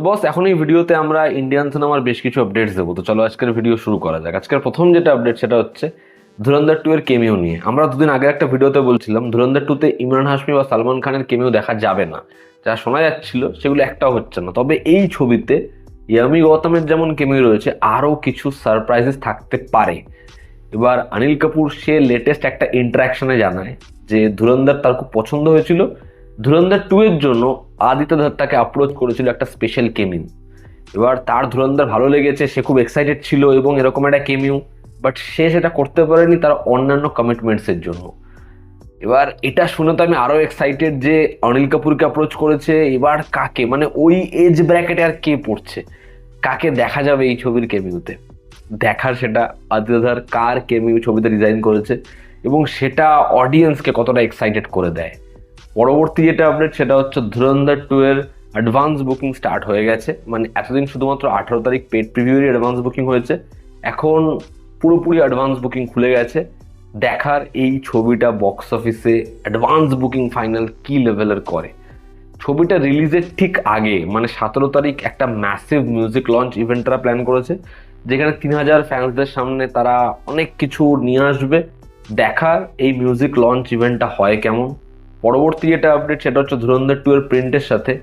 বস, এখন এই ভিডিওতে আমরা ইন্ডিয়ান সিনেমার বেশ কিছু আপডেটস দেবো। তো চলো আজকের ভিডিও শুরু করা যাক। আজকের প্রথম যেটা আপডেট সেটা হচ্ছে ধুরন্ধর 2 এর কেমিও নিয়ে। আমরা দুদিন আগে একটা ভিডিওতে বলছিলাম ধুরন্ধর 2 তে ইমরান হাশমি বা সালমান খানের কেমিও দেখা যাবে না, যা শোনা যাচ্ছিল সেগুলো একটাও হচ্ছে না। তবে এই ছবিতে ইয়ামি গৌতমের যেমন কেমিও রয়েছে, আরও কিছু সারপ্রাইজেস থাকতে পারে। এবার অনিল কাপুর সে লেটেস্ট একটা ইন্টারাকশনে জানায় যে ধুরন্ধর তার খুব পছন্দ হয়েছিল, ধুরন্ধর 2 এর জন্য আদিত্য দত্তাকে অ্যাপ্রোচ করেছিল একটা স্পেশাল কেমিও। এবার তার ধুরন্ধর ভালো লেগেছে, সে খুব এক্সাইটেড ছিল এবং এরকম একটা কেমিও, বাট সে সেটা করতে পারেনি তার অন্যান্য কমিটমেন্টসের জন্য। এবার এটা শুনে তো আমি আরো এক্সাইটেড যে অনিল কাপুরকে অ্যাপ্রোচ করেছে। এবার কাকে, মানে ওই এজ ব্র্যাকেটে আর কে পড়ছে, কাকে দেখা যাবে এই ছবির কেমিওতে? দেখার সেটা আদিদার কার কেমিও ছবিতে ডিজাইন করেছে এবং সেটা অডিয়েন্সকে কতটা এক্সাইটেড করে দেয়। পরবর্তী যেটা আপডেট সেটা হচ্ছে ধুরন্ধর 2 এর অ্যাডভান্স বুকিং স্টার্ট হয়ে গেছে। মানে এতদিন শুধুমাত্র 18 তারিখ পেড প্রিভিউরই অ্যাডভান্স বুকিং হয়েছে, এখন পুরোপুরি অ্যাডভান্স বুকিং খুলে গেছে। দেখার এই ছবিটা বক্স অফিসে অ্যাডভান্স বুকিং ফাইনাল কি লেভেলের করে। ছবিটা রিলিজের ঠিক আগে মানে 17 তারিখ একটা ম্যাসিভ মিউজিক লঞ্চ ইভেন্ট তারা প্ল্যান করেছে, যেখানে 3000 ফ্যান্সদের সামনে তারা অনেক কিছু নিয়ে আসবে। দেখার এই মিউজিক লঞ্চ ইভেন্টটা হয় কেমন। পরবর্তী যেটা আপডেট সেটা হচ্ছে ধুরন্ধর 2 এর প্রিন্টের সাথে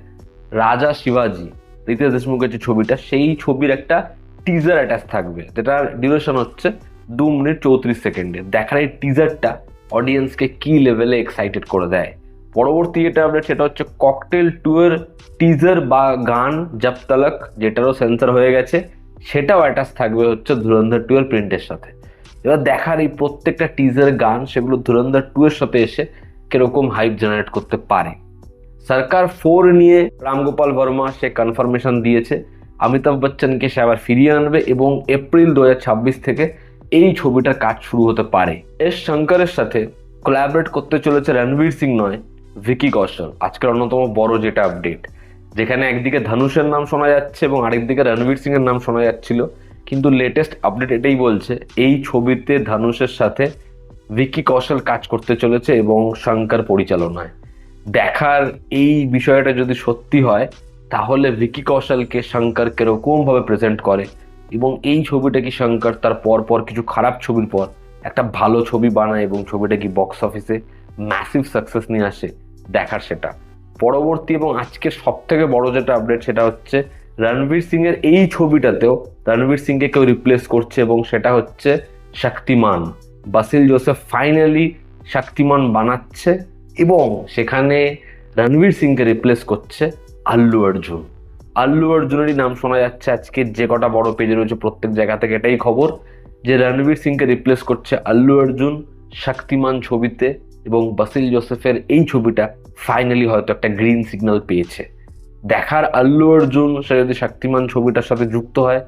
রাজা শিবাজি, রিতেশ দেশমুখের যে ছবিটা, সেই ছবির একটা টিজার অ্যাটাচ থাকবে, যেটার ডিউরেশন হচ্ছে 2 মিনিট 34 সেকেন্ডে। দেখার এই টিজারটা অডিয়েন্সকে কি লেভেলে এক্সাইটেড করে দেয়। পরবর্তী যেটা আপডেট সেটা হচ্ছে ককটেল 2 এর টিজার বা গান জব তলক, যেটারও সেন্সর হয়ে গেছে, সেটাও অ্যাটাচ থাকবে হচ্ছে ধুরন্ধর 2 এর প্রিন্টের সাথে। এবার দেখার এই প্রত্যেকটা টিজার গান সেগুলো ধুরন্ধর 2 এর সাথে এসে কিরকম হাইপ জেনারেট করতে পারে। সরকার 4 নিয়ে রামগোপাল বর্মা সে কনফার্মেশন দিয়েছে অমিতাভ বচ্চনকে সে আবার ফিরিয়ে আনবে এবং এপ্রিল 2026 থেকে এই ছবিটার কাজ শুরু হতে পারে। এস শঙ্করের সাথে কোলাবরেট করতে চলেছে রণবীর সিং নয়, ভিকি কৌশল। আজকের অন্যতম বড় যেটা আপডেট, যেখানে একদিকে ধনুষের নাম শোনা যাচ্ছে এবং আরেকদিকে রণবীর সিং এর নাম শোনা যাচ্ছিল, কিন্তু লেটেস্ট আপডেট এটাই বলছে এই ছবিতে ধনুষের সাথে ভিকি কৌশল কাজ করতে চলেছে এবং শঙ্কর পরিচালনায়। দেখার এই বিষয়টা যদি সত্যি হয় তাহলে ভিকি কৌশলকে শঙ্কর কিরকম ভাবে প্রেজেন্ট করে এবং এই ছবিটা কি শঙ্কর তার পর কিছু খারাপ ছবির পর একটা ভালো ছবি বানায় এবং ছবিটা কি বক্স অফিসে ম্যাসিভ সাকসেস নিয়ে আসে। দেখার সেটা। পরবর্তী এবং আজকের সব থেকে বড় যেটা আপডেট সেটা হচ্ছে রণবীর সিং এর এই ছবিটাতেও রণবীর সিংকে কেউ রিপ্লেস করছে এবং সেটা হচ্ছে শক্তিমান। বাসিল জোসেফ ফাইনালি শক্তিমান বানাচ্ছে এবং সেখানে রণবীর সিংকে রিপ্লেস করছে আল্লু অর্জুন। আল্লু অর্জুনেরই নাম শোনা যাচ্ছে আজকে যে কটা বড় পেজে রয়েছে প্রত্যেক জায়গা থেকে এটাই খবর যে রণবীর সিংকে রিপ্লেস করছে আল্লু অর্জুন শক্তিমান ছবিতে এবং বাসিল জোসেফের এই ছবিটা ফাইনালি হয়তো একটা গ্রিন সিগন্যাল পেয়েছে। দেখার আল্লু অর্জুন সে যদি শক্তিমান ছবিটার সাথে যুক্ত হয়,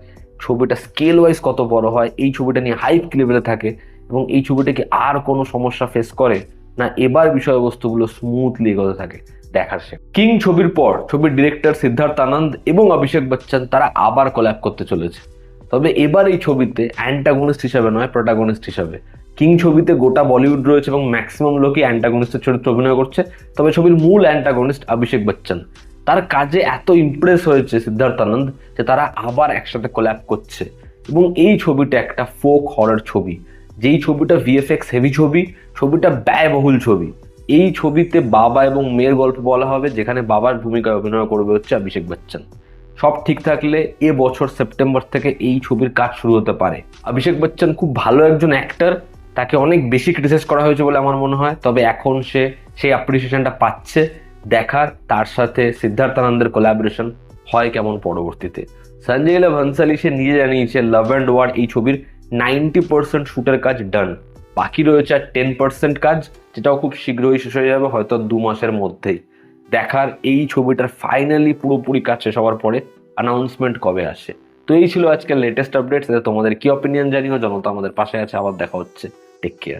ছবিটা স্কেল ওয়াইজ কত বড় হয়, এই ছবিটা নিয়ে হাইপ কি লেভেলে থাকে এবং এই ছবিটা কি আর কোনো সমস্যা ফেস করে না এবার বিষয়বস্তুগুলো স্মুথলি এগোতে থাকে। দেখার সে কিং ছবির পর ছবির ডিরেক্টর সিদ্ধার্থ আনন্দ এবং অভিষেক বচ্চন তারা আবার কোল্যাব করতে চলেছে। তবে এবার এই ছবিতে অ্যান্টাগনিস্ট হিসাবে নয়, প্রোটাগনিস্ট হিসাবে। কিং ছবিতে গোটা বলিউড রয়েছে এবং ম্যাক্সিমাম লোকই অ্যান্টাগনিস্টের চরিত্রে অভিনয় করছে, তবে ছবির মূল অ্যান্টাগনিস্ট অভিষেক বচ্চন। তার কাজে এত ইমপ্রেস হয়েছে সিদ্ধার্থ আনন্দ যে তারা আবার একসাথে কোল্যাব করছে এবং এই ছবিটা একটা ফোক হরর ছবি, যেই ছবিটা ভিএফএক্স হেভি ছবি, ছবিটা ব্যয়বহুল ছবি। এই ছবিতে বাবা এবং মেয়ের গল্প বলা হবে, যেখানে বাবার ভূমিকায় অভিনয় করবে হচ্ছে অভিষেক বচ্চন। সব ঠিক থাকলে এ বছর সেপ্টেম্বর থেকে এই ছবির কাজ শুরু হতে পারে। অভিষেক বচ্চন খুব ভালো একজন অ্যাক্টর, তাকে অনেক বেশি ক্রিটিসাইজ করা হয়েছে বলে আমার মনে হয়, তবে এখন সে সেই অ্যাপ্রিসিয়েশনটা পাচ্ছে। দেখার তার সাথে সিদ্ধার্থ আনন্দের কোলাবোরেশন হয় কেমন পরবর্তীতে। সঞ্জয় লীলা ভনসালি সে নিজে জানিয়েছে লাভ অ্যান্ড ওয়ার এই ছবির 90% শুটের কাজ ডান, বাকি রয়েছে আর 10% কাজ, যেটাও খুব শীঘ্রই শেষ হয়ে যাবে, হয়তো 2 মাসের মধ্যেই। দেখার এই ছবিটার ফাইনালি পুরোপুরি কাজ শেষ হওয়ার পরে অ্যানাউন্সমেন্ট কবে আসে। তো এই ছিল আজকের লেটেস্ট আপডেট। তোমাদের কি অপিনিয়ন জানিও, জনতা আমাদের পাশে আছে। আবার দেখা হচ্ছে। Take care.